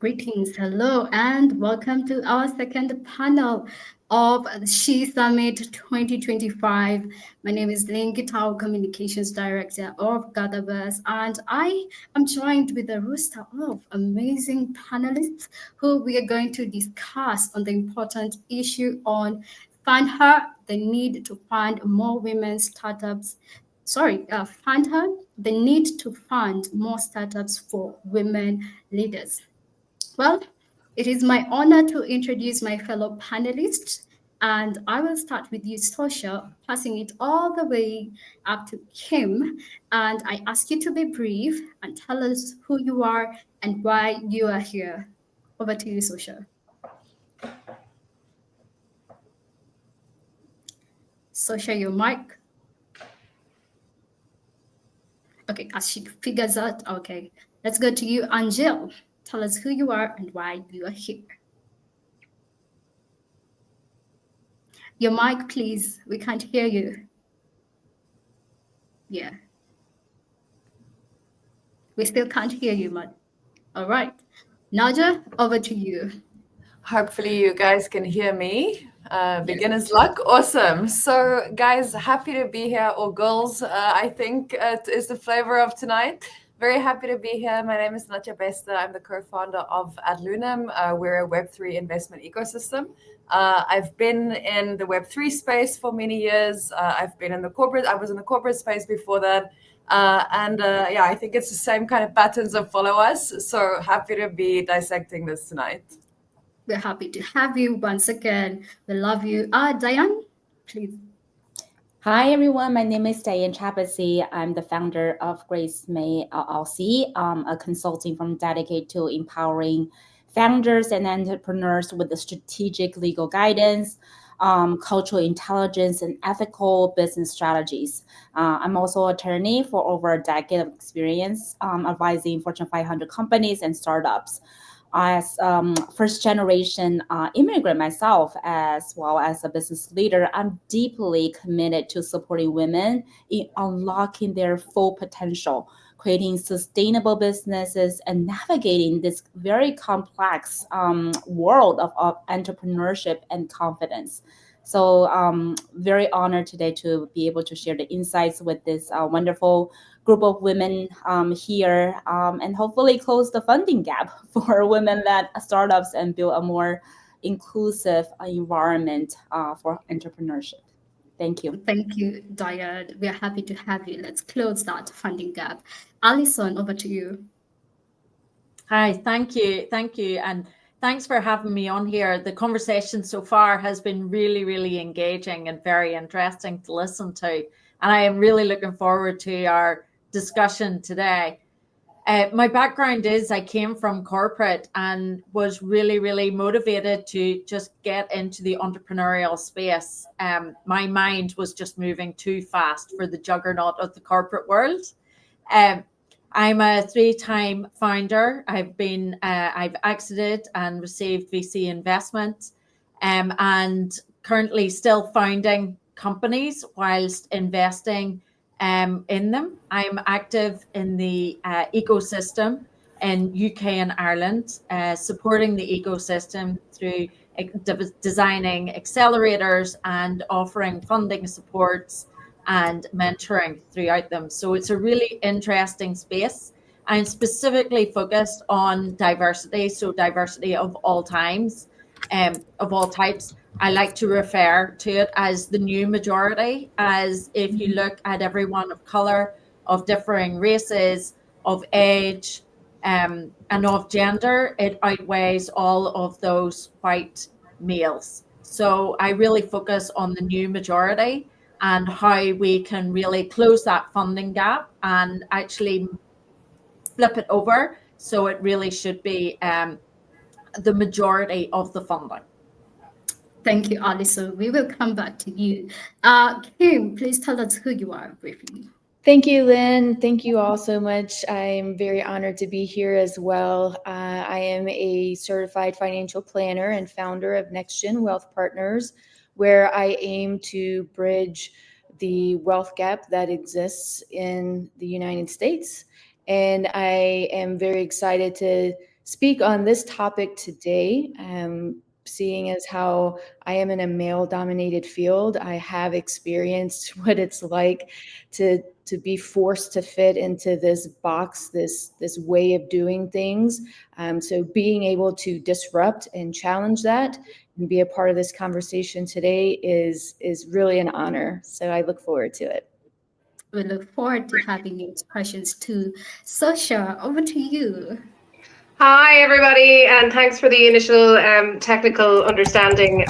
Greetings, hello, and welcome to our second panel of S.H.E Summit 2025. My name is Lynn Gitao, Communications Director of GatherVerse, and I am joined with a roster of amazing panelists who we are going to discuss on the important issue on fund her, the need to fund more women startups. Fund her, the need to fund more startups for women leaders. Well, it is my honor to introduce my fellow panelists, and I will start with you, Sosha, passing it all the way up to Kim. And I ask you to be brief and tell us who you are and why you are here. Over to you, Sosha. Sosha, your mic. Okay, as she figures out, okay, let's go to you, Angel. Tell us who you are and why you are here. Your mic, please. We can't hear you. Yeah. We still can't hear you, Mud. All right. Naja, over to you. Hopefully you guys can hear me. Beginner's luck. Awesome. So guys, happy to be here, or girls, I think it is the flavor of tonight. Very happy to be here. My name is Natya Bester. I'm the co-founder of Adlunum. We're a Web3 investment ecosystem. I've been in the Web3 space for many years. I was in the corporate space before that. Yeah, I think it's the same kind of patterns that follow us. So happy to be dissecting this tonight. We're happy to have you once again. We love you. Diane, please. Hi, everyone. My name is Diane Chabasi. I'm the founder of Grace May LLC, a consulting firm dedicated to empowering founders and entrepreneurs with the strategic legal guidance, cultural intelligence, and ethical business strategies. I'm also an attorney for over a decade of experience advising Fortune 500 companies and startups. As first generation immigrant myself, as well as a business leader, I'm deeply committed to supporting women in unlocking their full potential, creating sustainable businesses, and navigating this very complex world of entrepreneurship and confidence. So very honored today to be able to share the insights with this wonderful group of women here and hopefully close the funding gap for women-led startups and build a more inclusive environment for entrepreneurship. Thank you. Thank you, Diane. We are happy to have you. Let's close that funding gap. Alison, over to you. Hi, thank you. And thanks for having me on here. The conversation so far has been really, really engaging and very interesting to listen to. And I am really looking forward to our discussion today. My background is I came from corporate and was really, really motivated to just get into the entrepreneurial space. My mind was just moving too fast for the juggernaut of the corporate world. I'm a 3-time founder. I've exited and received VC investment, and currently still founding companies whilst investing in them. I'm active in the ecosystem in UK and Ireland, supporting the ecosystem through designing accelerators and offering funding supports and mentoring throughout them. So it's a really interesting space. I'm specifically focused on diversity, so diversity of all times, of all types. I like to refer to it as the new majority, as if you look at everyone of color, of differing races, of age, and of gender, it outweighs all of those white males. So I really focus on the new majority and how we can really close that funding gap and actually flip it over. So it really should be the majority of the funding. Thank you, Alison. We will come back to you. Kim, please tell us who you are briefly. Thank you, Lynn. Thank you all so much. I'm very honored to be here as well. I am a certified financial planner and founder of NextGen Wealth Partners, where I aim to bridge the wealth gap that exists in the United States. And I am very excited to speak on this topic today. Seeing as how I am in a male-dominated field, I have experienced what it's like to be forced to fit into this box, this way of doing things. So being able to disrupt and challenge that and be a part of this conversation today is really an honor. So I look forward to it. We look forward to having your expressions too. Sasha, over to you. Hi, everybody, and thanks for the initial technical understanding.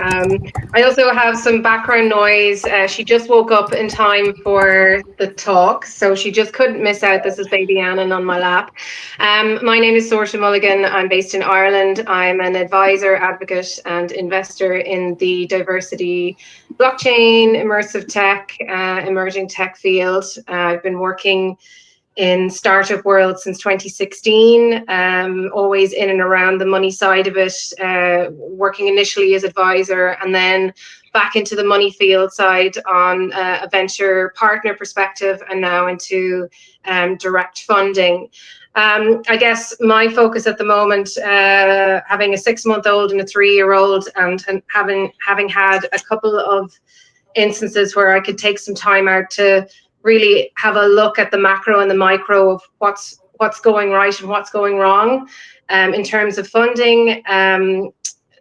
I also have some background noise. She just woke up in time for the talk, so she just couldn't miss out. This is baby Annan on my lap. My name is Saoirse Mulligan. I'm based in Ireland. I'm an advisor, advocate, and investor in the diversity, blockchain, immersive tech, emerging tech field. I've been working in startup world since 2016, always in and around the money side of it, working initially as advisor and then back into the money field side on a venture partner perspective and now into direct funding. I guess my focus at the moment, having a 6-month-old and a 3-year-old and having had a couple of instances where I could take some time out to really have a look at the macro and the micro of what's going right and what's going wrong. In terms of funding,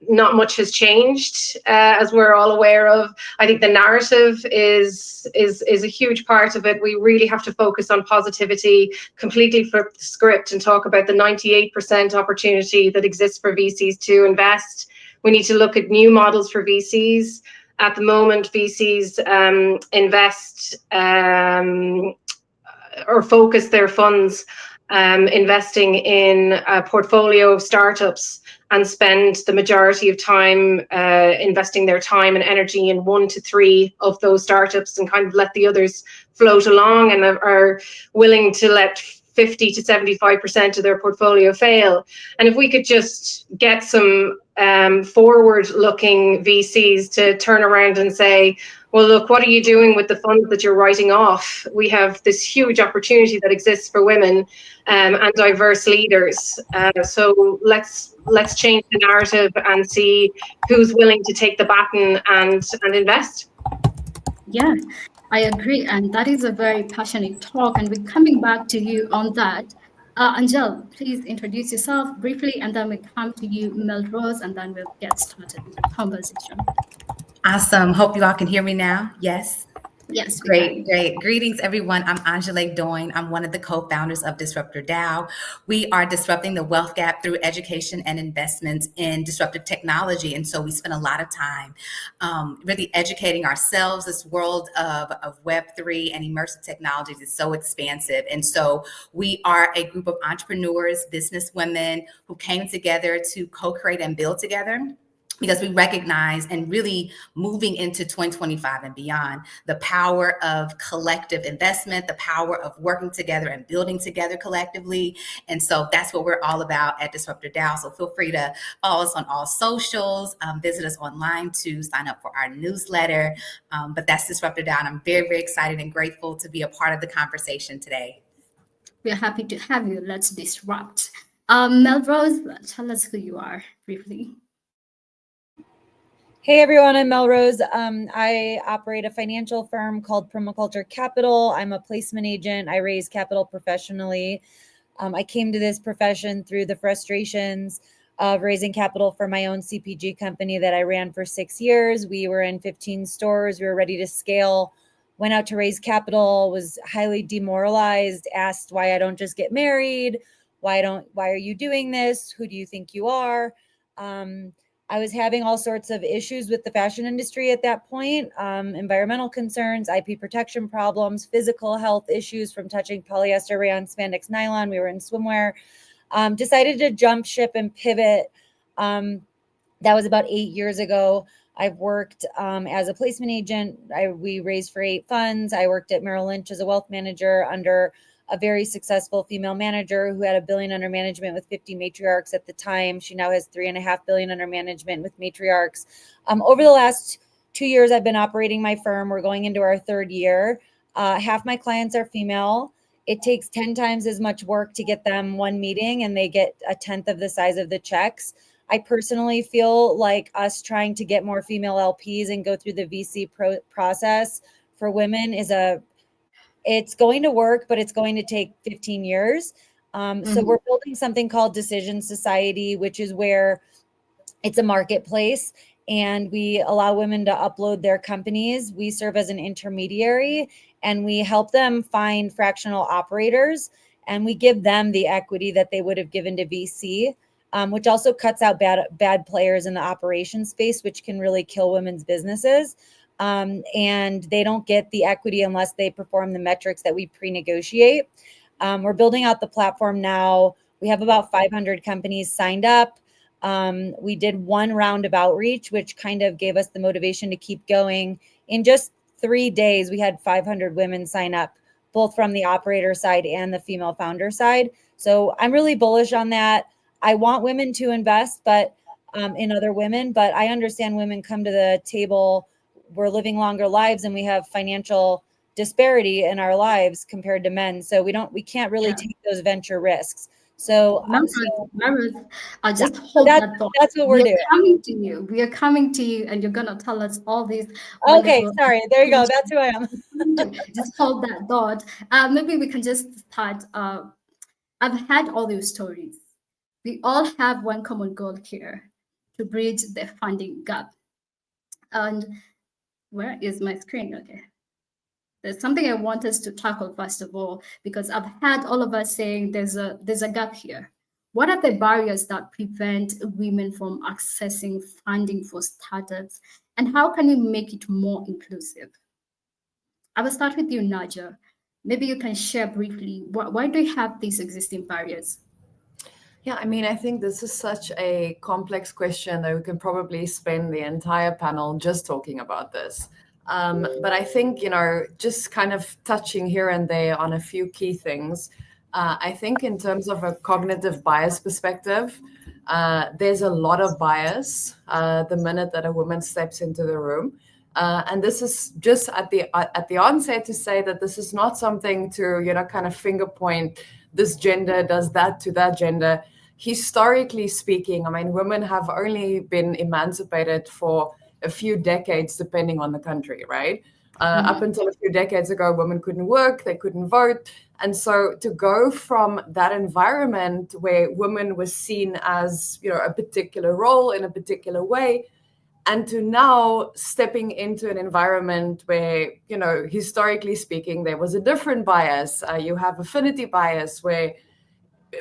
not much has changed, as we're all aware of. I think the narrative is a huge part of it. We really have to focus on positivity, completely flip the script and talk about the 98% opportunity that exists for VCs to invest. We need to look at new models for VCs. At the moment, VCs invest or focus their funds investing in a portfolio of startups and spend the majority of time investing their time and energy in 1 to 3 of those startups and kind of let the others float along and are willing to let 50 to 75% of their portfolio fail. And if we could just get some forward-looking VCs to turn around and say, well, look, what are you doing with the funds that you're writing off? We have this huge opportunity that exists for women and diverse leaders. So let's change the narrative and see who's willing to take the baton and invest. Yeah, I agree. And that is a very passionate talk. And we're coming back to you on that. Angel, please introduce yourself briefly, and then we come to you, Melrose, and then we'll get started with the conversation. Awesome. Hope you all can hear me now. Yes. Yes, great. Greetings, everyone. I'm Angelique Doyne. I'm one of the co-founders of Disruptor DAO. We are disrupting the wealth gap through education and investments in disruptive technology. And so we spend a lot of time really educating ourselves. This world of Web3 and immersive technologies is so expansive. And so we are a group of entrepreneurs, business women who came together to co-create and build together, because we recognize, and really moving into 2025 and beyond, the power of collective investment, the power of working together and building together collectively. And so that's what we're all about at Disruptor DAO. So feel free to follow us on all socials, visit us online to sign up for our newsletter. But that's Disruptor DAO, and I'm very, very excited and grateful to be a part of the conversation today. We're happy to have you. Let's disrupt. Melrose, tell us who you are briefly. Hey everyone, I'm Melrose. I operate a financial firm called Permaculture Capital. I'm a placement agent. I raise capital professionally. I came to this profession through the frustrations of raising capital for my own CPG company that I ran for 6 years. We were in 15 stores. We were ready to scale. Went out to raise capital, was highly demoralized, asked why I don't just get married. Why are you doing this? Who do you think you are? I was having all sorts of issues with the fashion industry at that point, environmental concerns, IP protection problems, physical health issues from touching polyester, rayon, spandex, nylon. We were in swimwear. Decided to jump ship and pivot. That was about 8 years ago. I've worked as a placement agent. We raised for 8 funds. I worked at Merrill Lynch as a wealth manager under a very successful female manager who had $1 billion under management with 50 matriarchs at the time. She now has $3.5 billion under management with matriarchs. Over the last 2 years, I've been operating my firm. We're going into our 3rd year. Half my clients are female, it takes 10 times as much work to get them one meeting and they get a tenth of the size of the checks. I personally feel like us trying to get more female LPs and go through the VC process for women it's going to work, but it's going to take 15 years. So we're building something called Decision Society, which is where it's a marketplace and we allow women to upload their companies. We serve as an intermediary and we help them find fractional operators and we give them the equity that they would have given to VC, which also cuts out bad players in the operation space, which can really kill women's businesses. And they don't get the equity unless they perform the metrics that we pre-negotiate. We're building out the platform now. We have about 500 companies signed up. We did one round of outreach, which kind of gave us the motivation to keep going. In just 3 days, we had 500 women sign up, both from the operator side and the female founder side. So I'm really bullish on that. I want women to invest, but in other women, but I understand women come to the table. We're living longer lives and we have financial disparity in our lives compared to men. So we can't really take those venture risks. So, Meredith, just hold that thought. That's what we're doing. Coming to you. We are coming to you, and you're gonna tell us all these. Okay, sorry. There you go. That's who I am. Just hold that thought. Maybe we can just start. I've had all these stories. We all have one common goal here: to bridge the funding gap. And where is my screen? Okay. There's something I want us to tackle first of all, because I've had all of us saying there's a gap here. What are the barriers that prevent women from accessing funding for startups, and how can we make it more inclusive? I will start with you, Naja. Maybe you can share briefly why do you have these existing barriers? Yeah, I mean, I think this is such a complex question that we can probably spend the entire panel just talking about this. But I think, just kind of touching here and there on a few key things, I think in terms of a cognitive bias perspective, there's a lot of bias the minute that a woman steps into the room. And this is just at the onset to say that this is not something to, kind of finger point, this gender does that to that gender. Historically speaking, I mean, women have only been emancipated for a few decades, depending on the country, right? Up until a few decades ago, women couldn't work, they couldn't vote. And so to go from that environment where women were seen as, a particular role in a particular way, and to now stepping into an environment where, historically speaking, there was a different bias. You have affinity bias where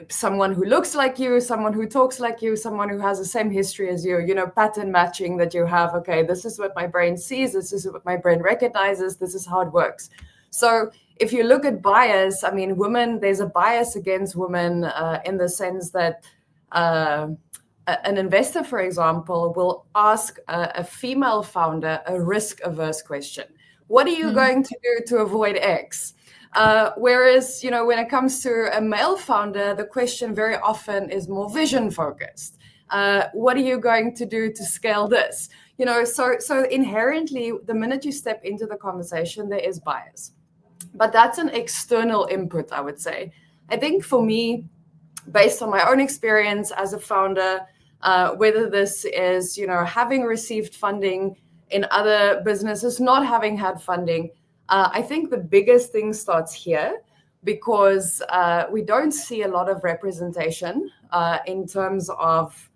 someone who looks like you, someone who talks like you, someone who has the same history as you, pattern matching that you have. Okay, this is what my brain sees. This is what my brain recognizes. This is how it works. So if you look at bias, I mean, there's a bias against women in the sense that an investor, for example, will ask a female founder a risk-averse question. What are you going to do to avoid X? Whereas, when it comes to a male founder, the question very often is more vision focused. What are you going to do to scale this? So inherently, the minute you step into the conversation, there is bias. But that's an external input, I would say. I think for me, based on my own experience as a founder, whether this is, having received funding in other businesses, not having had funding, I think the biggest thing starts here because we don't see a lot of representation in terms of,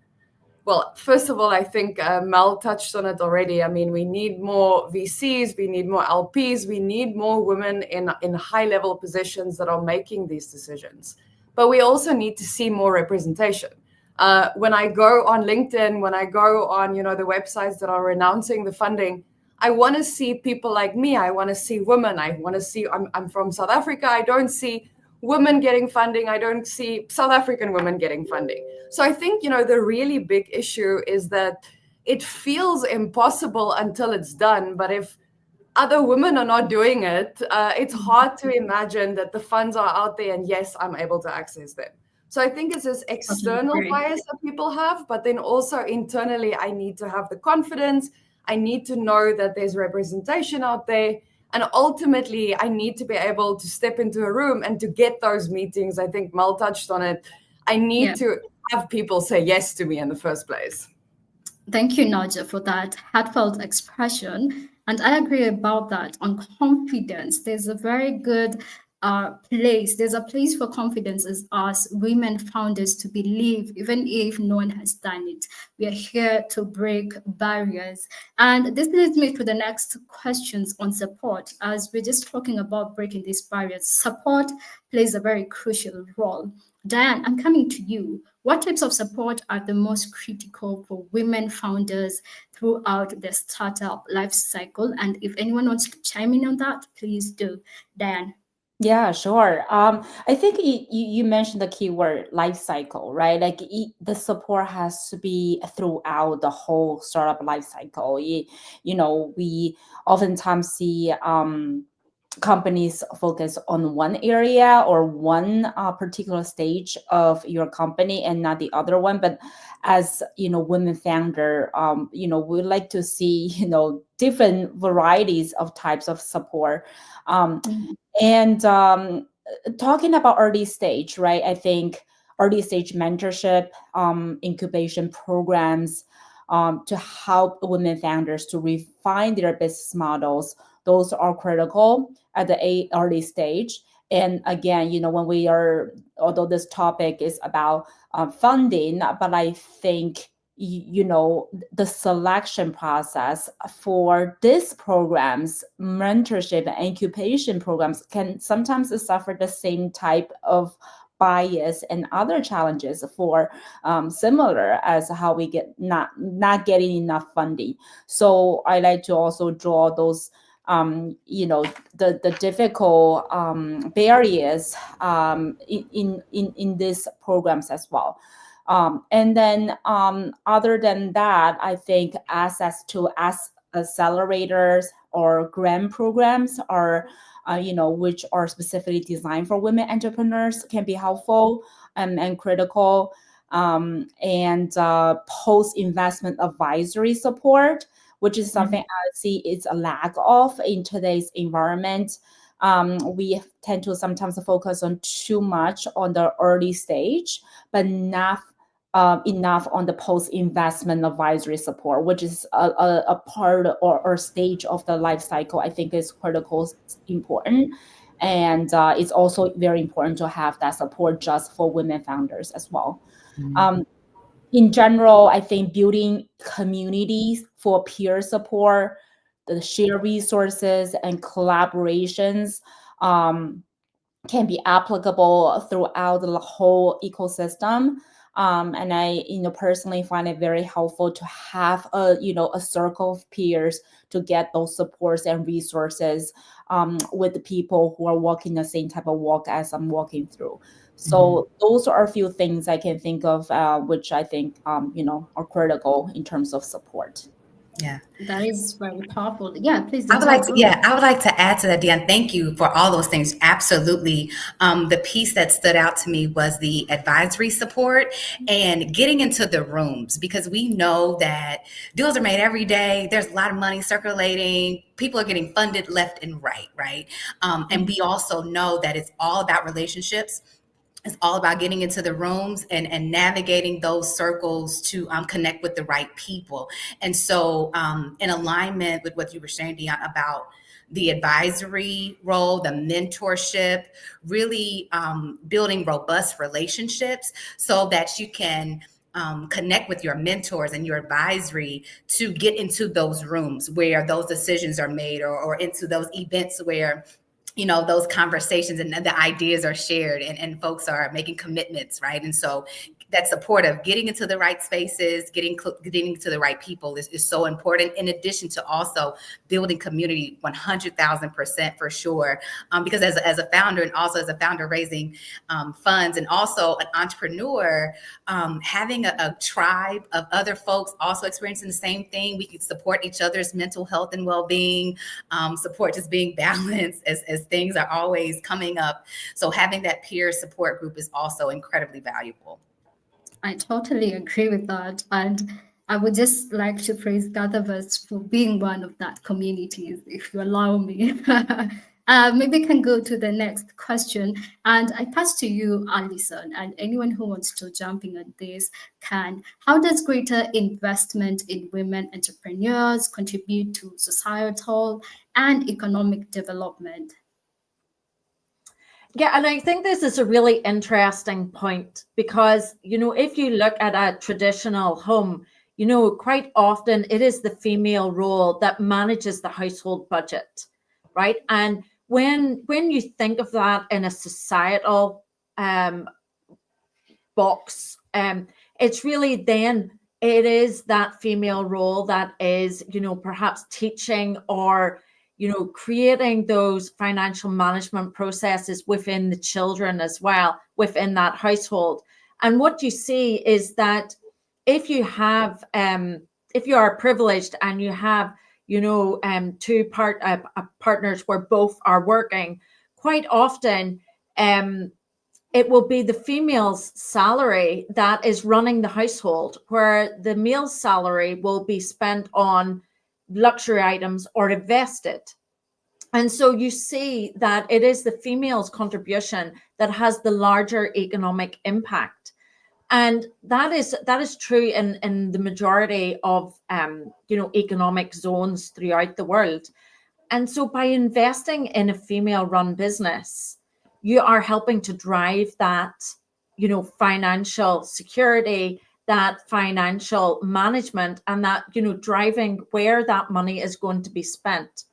well, first of all, I think Mel touched on it already. I mean, we need more VCs, we need more LPs, we need more women in high-level positions that are making these decisions. But we also need to see more representation. When I go on LinkedIn, when I go on, the websites that are announcing the funding, I want to see people like me. I want to see women. I want to see, I'm from South Africa. I don't see women getting funding. I don't see South African women getting funding. So I think, the really big issue is that it feels impossible until it's done. But if other women are not doing it, it's hard to imagine that the funds are out there and yes, I'm able to access them. So I think it's this external bias that people have, but then also internally, I need to have the confidence. I need to know that there's representation out there. And ultimately, I need to be able to step into a room and to get those meetings. I think Mel touched on it. I need to have people say yes to me in the first place. Thank you, Naja, for that heartfelt expression. And I agree about that. On confidence, there's a very good place. There's a place for confidence as us women founders to believe, even if no one has done it. We are here to break barriers. And this leads me to the next questions on support. As we're just talking about breaking these barriers, support plays a very crucial role. Diane, I'm coming to you. What types of support are the most critical for women founders throughout the startup life cycle? And if anyone wants to chime in on that, please do. Diane. Yeah, sure. I think you mentioned the keyword life cycle, right? Like the support has to be throughout the whole startup life cycle. We oftentimes see companies focus on one area or one particular stage of your company and not the other one. But as women founder, we like to see different varieties of types of support. And talking about early stage, right? I think early stage mentorship, incubation programs, to help women founders to refine their business models, those are critical at the early stage. And again, although this topic is about funding, but I think the selection process for these programs, mentorship and incubation programs, can sometimes suffer the same type of bias and other challenges for similar as how we get not getting enough funding. So I like to also draw those the difficult barriers in these programs as well. And then other than that, I think access to accelerators or grant programs are, which are specifically designed for women entrepreneurs, can be helpful and critical. And post-investment advisory support, which is something I see is a lack of in today's environment. We tend to sometimes focus on too much on the early stage, but not enough on the post-investment advisory support, which is a part or stage of the life cycle. I think is critical, important. And it's also very important to have that support just for women founders as well. In general, I think building communities for peer support, the shared resources and collaborations can be applicable throughout the whole ecosystem. And I, personally find it very helpful to have a circle of peers to get those supports and resources with the people who are walking the same type of walk as I'm walking through. So those are a few things I can think of, which I think, are critical in terms of support. Yeah, that is very powerful. Yeah, please. I would like to add to that, Diane. Thank you for all those things. Absolutely. The piece that stood out to me was the advisory support and getting into the rooms, because we know that deals are made every day. There's a lot of money circulating. People are getting funded left and right? And we also know that it's all about relationships. It's all about getting into the rooms and navigating those circles to connect with the right people. And so in alignment with what you were saying, Dion, about the advisory role, the mentorship, really building robust relationships so that you can connect with your mentors and your advisory to get into those rooms where those decisions are made, or into those events where those conversations and the ideas are shared and folks are making commitments, right? And so that support of getting into the right spaces, getting to the right people is so important, in addition to also building community 100,000% for sure. Because as a founder, and also as a founder raising funds, and also an entrepreneur, having a tribe of other folks also experiencing the same thing, we can support each other's mental health and well-being, support just being balanced as things are always coming up. So having that peer support group is also incredibly valuable. I totally agree with that. And I would just like to praise GatherVerse for being one of that community, if you allow me. Maybe we can go to the next question. And I pass to you, Alison, and anyone who wants to jump in on this can. How does greater investment in women entrepreneurs contribute to societal and economic development? Yeah, and I think this is a really interesting point because, if you look at a traditional home, quite often it is the female role that manages the household budget, right? And when you think of that in a societal box, it's really then it is that female role that is, perhaps teaching or creating those financial management processes within the children as well, within that household. And what you see is that if you have, if you are privileged and you have, two partners where both are working, quite often, it will be the female's salary that is running the household, where the male's salary will be spent on luxury items or invested. And so you see that it is the female's contribution that has the larger economic impact. And that is true in the majority of economic zones throughout the world. And so by investing in a female-run business, you are helping to drive that, financial security, that financial management, and that, driving where that money is going to be spent.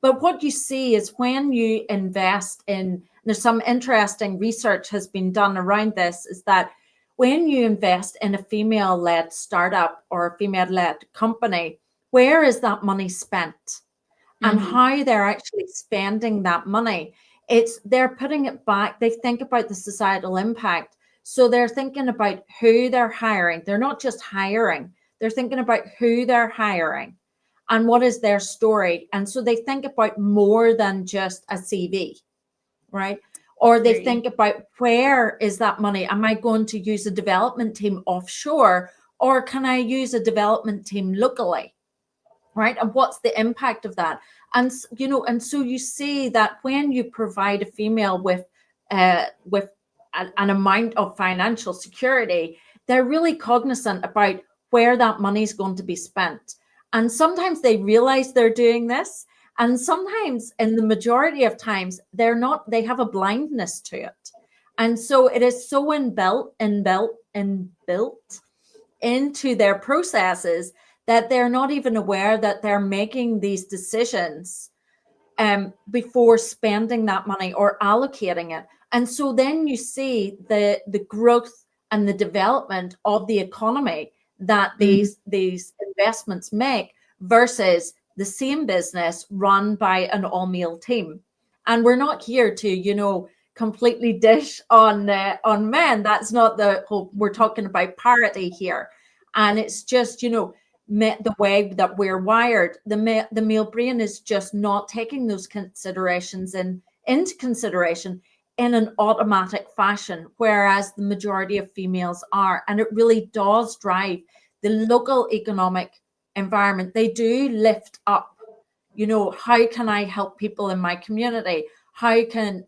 But what you see is when you invest in, there's some interesting research has been done around this, is that when you invest in a female-led startup or a female-led company, where is that money spent? And how they're actually spending that money. They're putting it back. They think about the societal impact. So they're thinking about who they're hiring. They're not just hiring. They're thinking about who they're hiring and what is their story. And so they think about more than just a CV, right? Or they think about, where is that money? Am I going to use a development team offshore, or can I use a development team locally? Right? And what's the impact of that? And, and so you see that when you provide a female with an amount of financial security, they're really cognizant about where that money is going to be spent. And sometimes they realize they're doing this. And sometimes, in the majority of times, they have a blindness to it. And so it is so inbuilt into their processes that they're not even aware that they're making these decisions before spending that money or allocating it. And so then you see the growth and the development of the economy that these investments make versus the same business run by an all-male team. And we're not here to, completely dish on men. That's not the whole, we're talking about parity here. And it's just, the way that we're wired, the male brain is just not taking those considerations into consideration in an automatic fashion, whereas the majority of females are. And it really does drive the local economic environment. They do lift up, how can I help people in my community? How can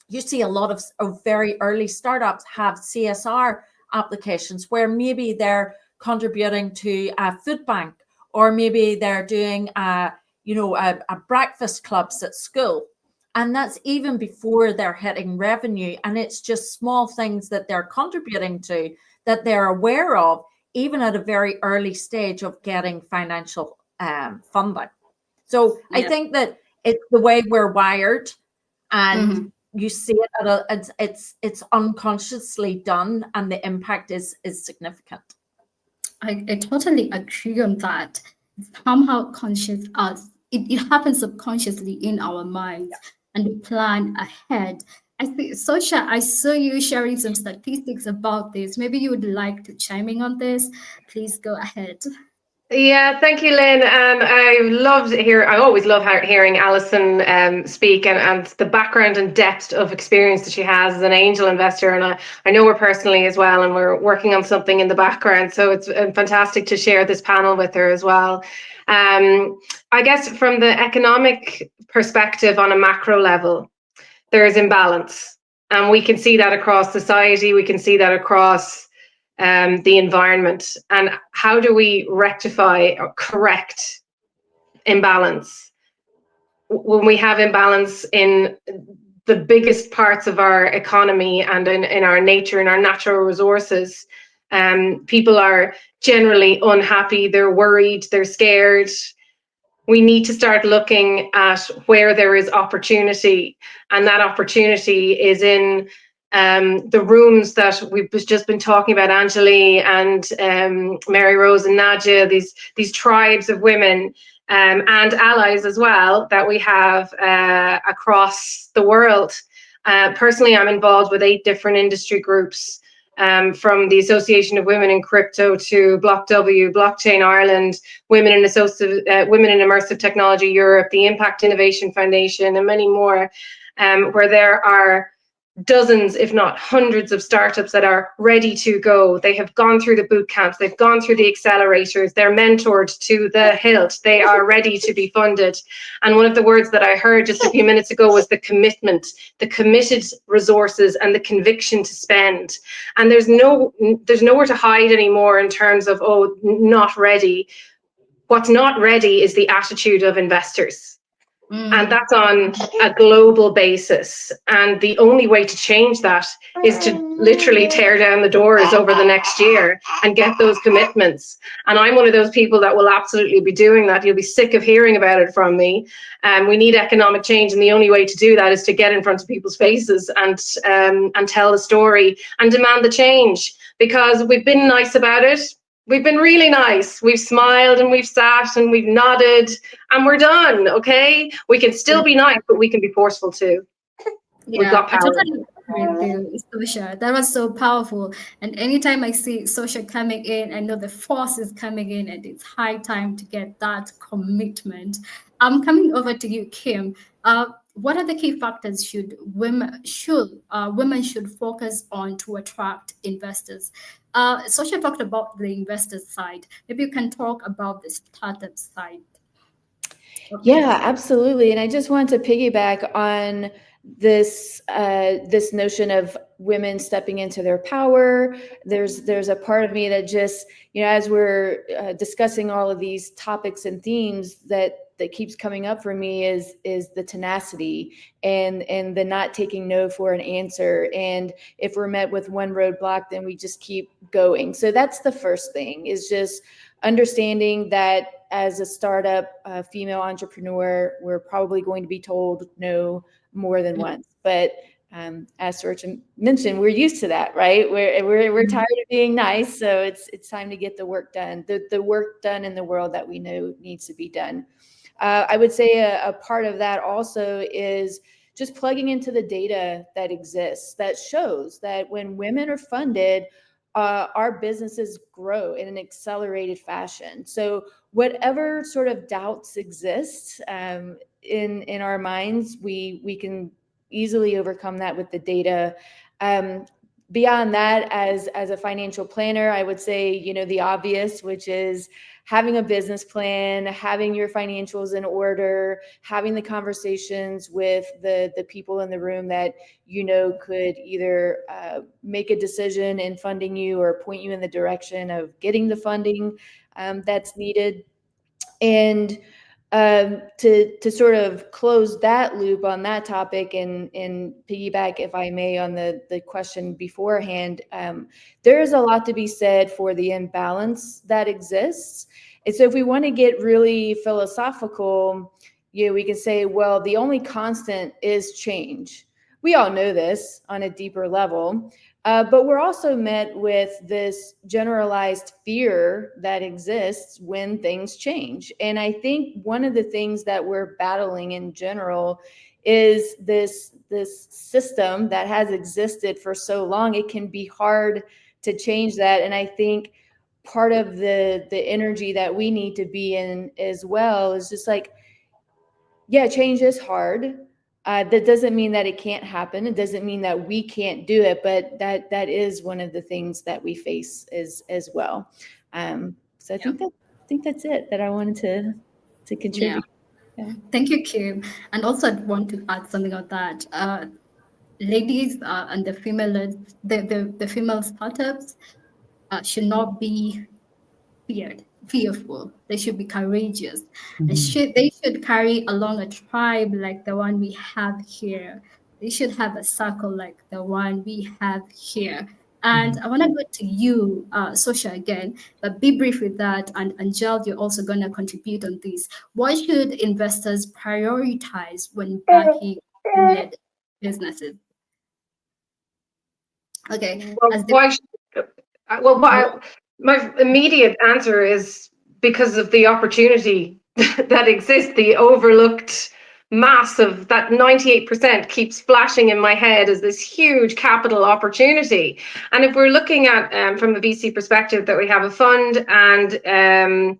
you see a lot of very early startups have CSR applications where maybe they're contributing to a food bank, or maybe they're doing a breakfast clubs at school. And that's even before they're hitting revenue. And it's just small things that they're contributing to, that they're aware of, even at a very early stage of getting financial funding. So I think that it's the way we're wired, and you see it it's unconsciously done, and the impact is significant. I totally agree on that. Somehow conscious us, it happens subconsciously in our minds, and we plan ahead. I think, Sosha, I saw you sharing some statistics about this. Maybe you would like to chime in on this. Please go ahead. Yeah, thank you, Lynn. I always love hearing Alison speak, and the background and depth of experience that she has as an angel investor. And I know her personally as well, and we're working on something in the background. So it's fantastic to share this panel with her as well. I guess from the economic perspective on a macro level, there is imbalance. And we can see that across society. We can see that across the environment. And how do we rectify or correct imbalance? When we have imbalance in the biggest parts of our economy and in our nature, in our natural resources, people are generally unhappy, they're worried, they're scared. We need to start looking at where there is opportunity, and that opportunity is in the rooms that we've just been talking about, Anjali and Mary Rose and Nadia, these tribes of women and allies as well that we have across the world. Personally, I'm involved with 8 different industry groups, from the Association of Women in Crypto to Block W, Blockchain Ireland, Women in Immersive Technology Europe, the Impact Innovation Foundation, and many more, where there are dozens, if not hundreds, of startups that are ready to go. They have gone through the boot camps, they've gone through the accelerators, they're mentored to the hilt, they are ready to be funded. And one of the words that I heard just a few minutes ago was the commitment, the committed resources and the conviction to spend. And there's nowhere to hide anymore in terms of, oh, not ready. What's not ready is the attitude of investors. And that's on a global basis. And the only way to change that is to literally tear down the doors over the next year and get those commitments. And I'm one of those people that will absolutely be doing that. You'll be sick of hearing about it from me. We need economic change. And the only way to do that is to get in front of people's faces and tell the story and demand the change, because we've been nice about it. We've been really nice. We've smiled and we've sat and we've nodded and we're done, okay? We can still be nice, but we can be forceful too. Yeah, We've got power. I totally agree with you, Sosha. That was so powerful. And anytime I see Sosha coming in, I know the force is coming in, and it's high time to get that commitment. I'm coming over to you, Kim. What are the key factors women should focus on to attract investors? Sosha talked about the investor side. Maybe you can talk about the startup side. Yeah, absolutely. And I just want to piggyback on this notion of women stepping into their power. There's a part of me that just, as we're discussing all of these topics and themes, that keeps coming up for me is the tenacity and the not taking no for an answer. And if we're met with one roadblock, then we just keep going. So that's the first thing, is just understanding that as a startup female entrepreneur, we're probably going to be told no more than once. But as S.H.E mentioned, we're used to that, right? We're tired of being nice, so it's time to get the work done. The work done in the world that we know needs to be done. I would say a part of that also is just plugging into the data that exists that shows that when women are funded, our businesses grow in an accelerated fashion. So whatever sort of doubts exist in our minds, we can easily overcome that with the data. Beyond that, as a financial planner, I would say, the obvious, which is having a business plan, having your financials in order, having the conversations with the people in the room that could either make a decision in funding you or point you in the direction of getting the funding that's needed. And to sort of close that loop on that topic and piggyback, if I may, on the question beforehand, there is a lot to be said for the imbalance that exists. And so if we want to get really philosophical, we can say, well, the only constant is change. We all know this on a deeper level. But we're also met with this generalized fear that exists when things change. And I think one of the things that we're battling in general is this system that has existed for so long. It can be hard to change that. And I think part of the energy that we need to be in as well, is just like, yeah, change is hard. That doesn't mean that it can't happen. It doesn't mean that we can't do it, but that is one of the things that we face as well. So I think that's it that I wanted to contribute. Yeah. Thank you, Kim. And also, I want to add something on that. Ladies and the female startups should not be fearful. They should be courageous. They should carry along a tribe like the one we have here. They should have a circle like the one we have here. And I want to go to you, Sosha, again, but be brief with that. And Angel, you're also going to contribute on this. What should investors prioritize when backing led businesses? Okay. My immediate answer is because of the opportunity that exists, the overlooked mass of that 98% keeps flashing in my head as this huge capital opportunity. And if we're looking at from a VC perspective, that we have a fund and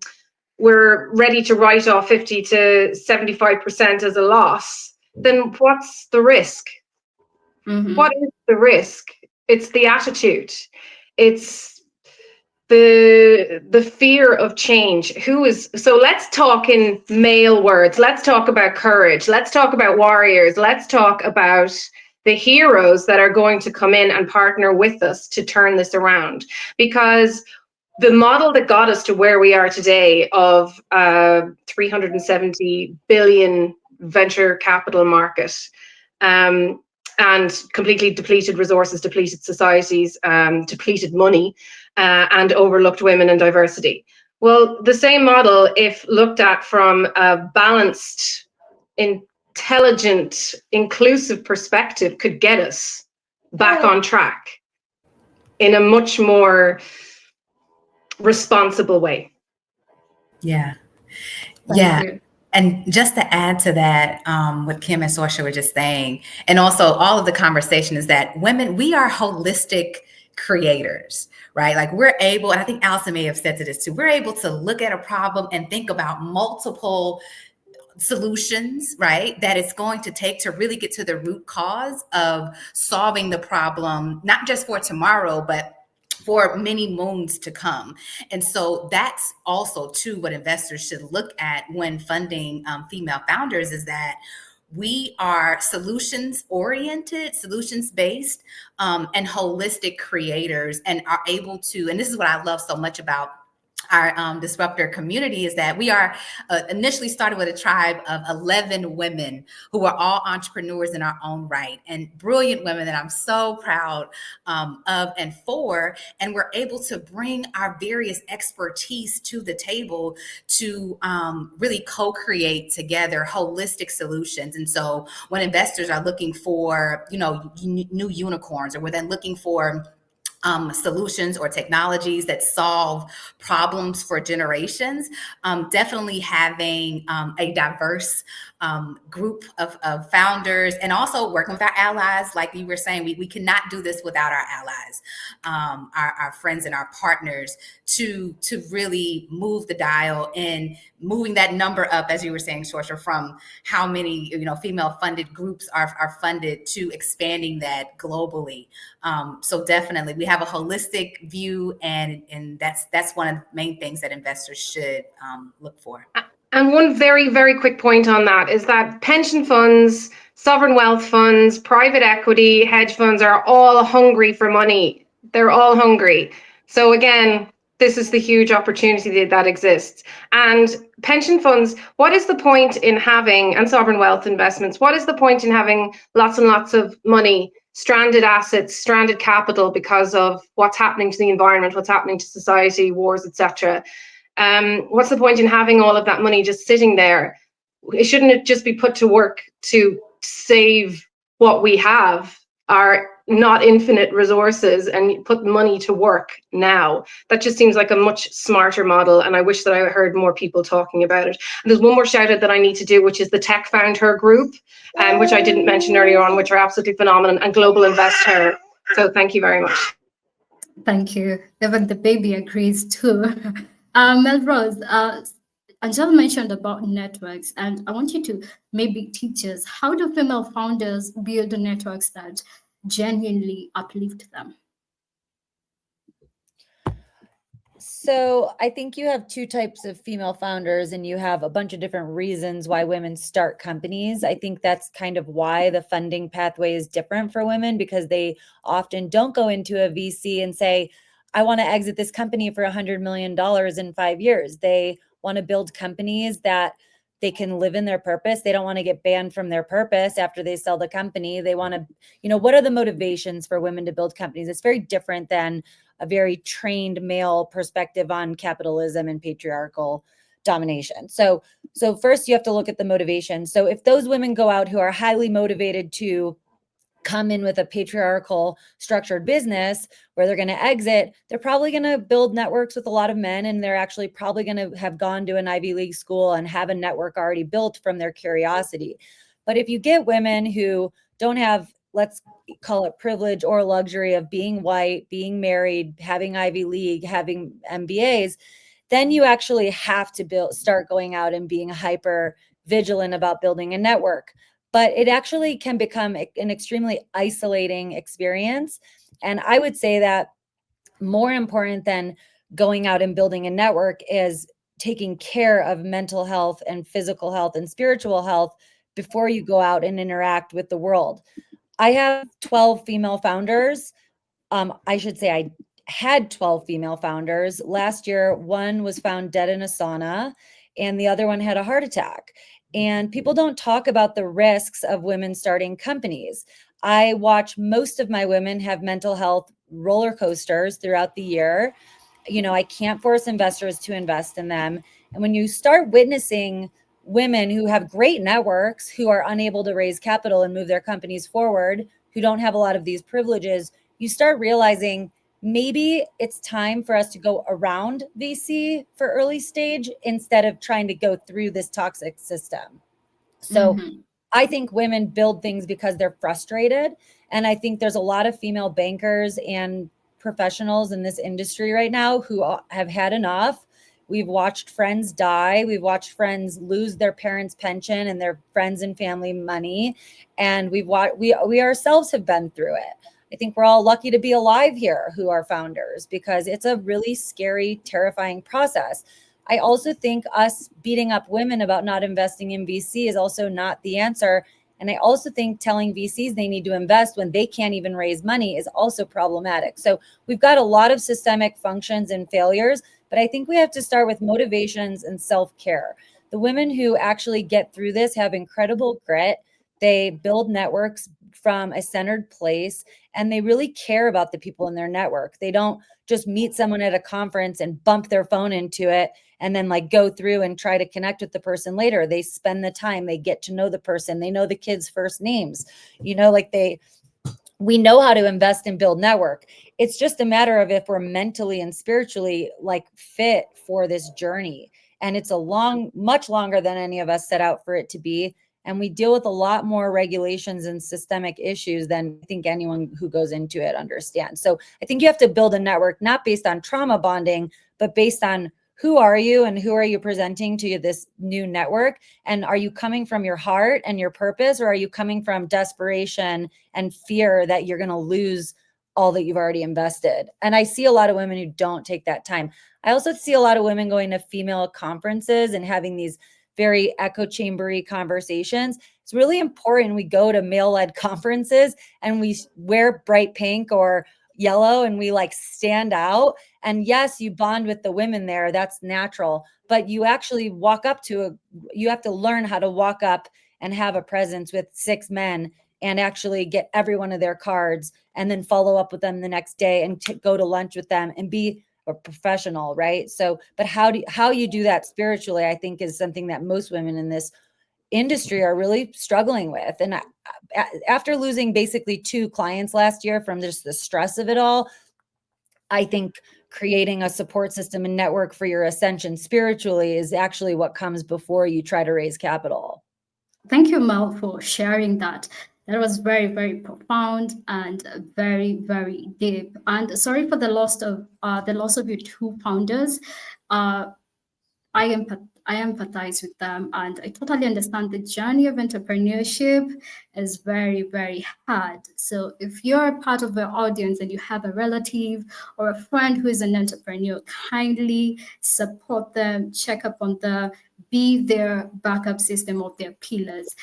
we're ready to write off 50 to 75% as a loss, then what's the risk? What is the risk? It's the attitude. It's the fear of change. So let's talk in male words. Let's talk about courage. Let's talk about warriors. Let's talk about the heroes that are going to come in and partner with us to turn this around. Because the model that got us to where we are today of 370 billion venture capital market, and completely depleted resources, depleted societies, depleted money, and overlooked women and diversity. Well, the same model, if looked at from a balanced, intelligent, inclusive perspective, could get us back on track in a much more responsible way. Yeah. And just to add to that, what Kim and Sosha were just saying, and also all of the conversation, is that women, we are holistic creators, right? Like we're able, and I think Allison may have said to this too, we're able to look at a problem and think about multiple solutions, right? That it's going to take to really get to the root cause of solving the problem, not just for tomorrow, but for many moons to come. And so that's also too what investors should look at when funding female founders, is that we are solutions oriented, solutions based, and holistic creators, and are able to, and this is what I love so much about our disruptor community, is that we are initially started with a tribe of 11 women who are all entrepreneurs in our own right, and brilliant women that I'm so proud of and for. And we're able to bring our various expertise to the table to really co-create together holistic solutions. And so when investors are looking for, new unicorns, or we're then looking for solutions or technologies that solve problems for generations, definitely having a diverse group of founders, and also working with our allies. Like you were saying, we cannot do this without our allies, our friends and our partners, to really move the dial in moving that number up, as you were saying, Sosha, from how many female funded groups are funded to expanding that globally. So definitely we have a holistic view, and that's one of the main things that investors should look for. And one very, very quick point on that is that pension funds, sovereign wealth funds, private equity, hedge funds are all hungry for money. They're all hungry. So again, this is the huge opportunity that exists. And pension funds, what is the point in having, and sovereign wealth investments, what is the point in having lots and lots of money, stranded assets, stranded capital, because of what's happening to the environment, what's happening to society, wars, etc.? What's the point in having all of that money just sitting there? Shouldn't it just be put to work to save what we have, our not infinite resources, and put money to work now? That just seems like a much smarter model, and I wish that I heard more people talking about it. And there's one more shout out that I need to do, which is the Tech Found Her group, which I didn't mention earlier on, which are absolutely phenomenal, and Global Invest Her. So thank you very much. Thank you. Even the baby agrees too. Melrose, Angela mentioned about networks, and I want you to maybe teach us, how do female founders build the networks that genuinely uplift them? So I think you have two types of female founders, and you have a bunch of different reasons why women start companies. I think that's kind of why the funding pathway is different for women, because they often don't go into a VC and say, I want to exit this company for $100 million in 5 years. They want to build companies that they can live in their purpose. They don't want to get banned from their purpose after they sell the company. They want to, what are the motivations for women to build companies? It's very different than a very trained male perspective on capitalism and patriarchal domination. So first you have to look at the motivation. So if those women go out who are highly motivated to come in with a patriarchal structured business where they're going to exit, they're probably going to build networks with a lot of men, and they're actually probably going to have gone to an Ivy League school and have a network already built from their curiosity. But if you get women who don't have, let's call it privilege or luxury of being white, being married, having Ivy League, having MBAs, then you actually have to start going out and being hyper vigilant about building a network. But it actually can become an extremely isolating experience. And I would say that more important than going out and building a network is taking care of mental health and physical health and spiritual health before you go out and interact with the world. I have 12 female founders. I should say I had 12 female founders. Last year, one was found dead in a sauna, and the other one had a heart attack. And people don't talk about the risks of women starting companies. I watch most of my women have mental health roller coasters throughout the year. I can't force investors to invest in them. And when you start witnessing women who have great networks, who are unable to raise capital and move their companies forward, who don't have a lot of these privileges, you start realizing maybe it's time for us to go around VC for early stage instead of trying to go through this toxic system. So I think women build things because they're frustrated. And I think there's a lot of female bankers and professionals in this industry right now who have had enough. We've watched friends die. We've watched friends lose their parents' pension and their friends and family money. And we ourselves have been through it. I think we're all lucky to be alive here who are founders, because it's a really scary, terrifying process. I also think us beating up women about not investing in VC is also not the answer. And I also think telling VCs they need to invest when they can't even raise money is also problematic. So we've got a lot of systemic functions and failures, but I think we have to start with motivations and self-care. The women who actually get through this have incredible grit. They build networks from a centered place, and they really care about the people in their network. They don't just meet someone at a conference and bump their phone into it and then go through and try to connect with the person later. They spend the time, they get to know the person, they know the kids' first names, we know how to invest and build network. It's just a matter of if we're mentally and spiritually fit for this journey. And it's much longer than any of us set out for it to be. And we deal with a lot more regulations and systemic issues than I think anyone who goes into it understands. So I think you have to build a network, not based on trauma bonding, but based on who are you and who are you presenting to this new network? And are you coming from your heart and your purpose, or are you coming from desperation and fear that you're going to lose all that you've already invested? And I see a lot of women who don't take that time. I also see a lot of women going to female conferences and having these very echo chambery conversations. It's really important we go to male-led conferences and we wear bright pink or yellow and we stand out. And yes, you bond with the women there. That's natural. But you actually you have to learn how to walk up and have a presence with 6 men and actually get every one of their cards and then follow up with them the next day and go to lunch with them and be a professional, right? So, but how you do that spiritually, I think, is something that most women in this industry are really struggling with. And after losing basically 2 clients last year from just the stress of it all, I think creating a support system and network for your ascension spiritually is actually what comes before you try to raise capital. Thank you, Mel, for sharing that. That was very, very profound and very, very deep. And sorry for the loss of your two founders. I empathize with them, and I totally understand the journey of entrepreneurship is very, very hard. So if you're a part of the audience and you have a relative or a friend who is an entrepreneur, kindly support them, check up on them, be their backup system of their pillars.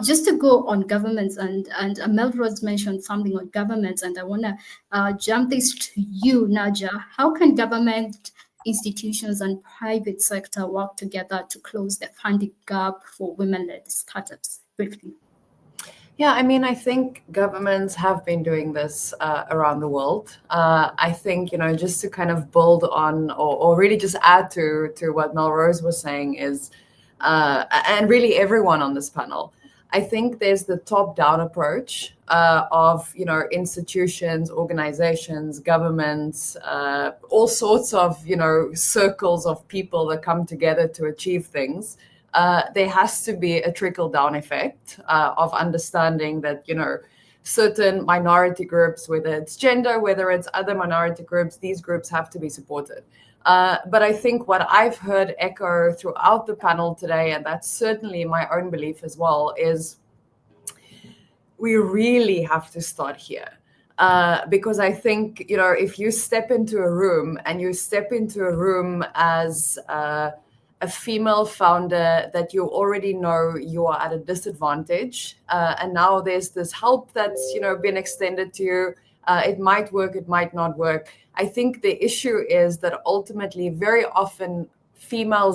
Just to go on governments, and Melrose mentioned something on governments, and I want to jump this to you, Naja. How can government institutions and private sector work together to close the funding gap for women-led startups? Briefly. Yeah, I mean, I think governments have been doing this around the world. I think, just to kind of build on or really just add to what Melrose was saying is, and really everyone on this panel, I think there's the top-down approach of, institutions, organizations, governments, all sorts of, circles of people that come together to achieve things. There has to be a trickle-down effect of understanding that, certain minority groups, whether it's gender, whether it's other minority groups, these groups have to be supported. But I think what I've heard echo throughout the panel today, and that's certainly my own belief as well, is we really have to start here. Because I think, if you step into a room and you step into a room as a female founder that you already know you are at a disadvantage, and now there's this help that's, been extended to you. It might work, it might not work. I think the issue is that ultimately, very often, females